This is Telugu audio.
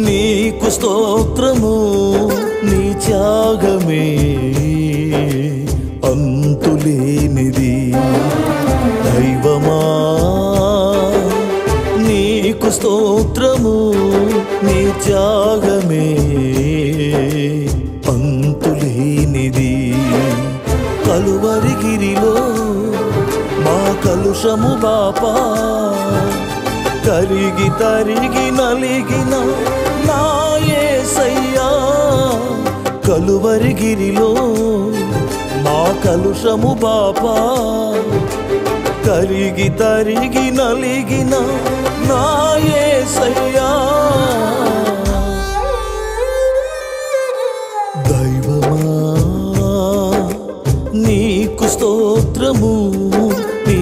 నీకు స్తోత్రము, నీ త్యాగమే అంతులేనిది. దైవమా నీకు స్తోత్రము, నీ త్యాగమే అంతులేనిది. కలువరిగిరిలో మా కలుషము బాపా, కరిగి తరిగి నలిగిన నా యేసయ్యా. కలువరిగిరిలో మా కలుషము బాపా, కరిగి తరిగి నలిగిన నా యేసయ్యా. దైవమా నీకు స్తోత్రము, నీ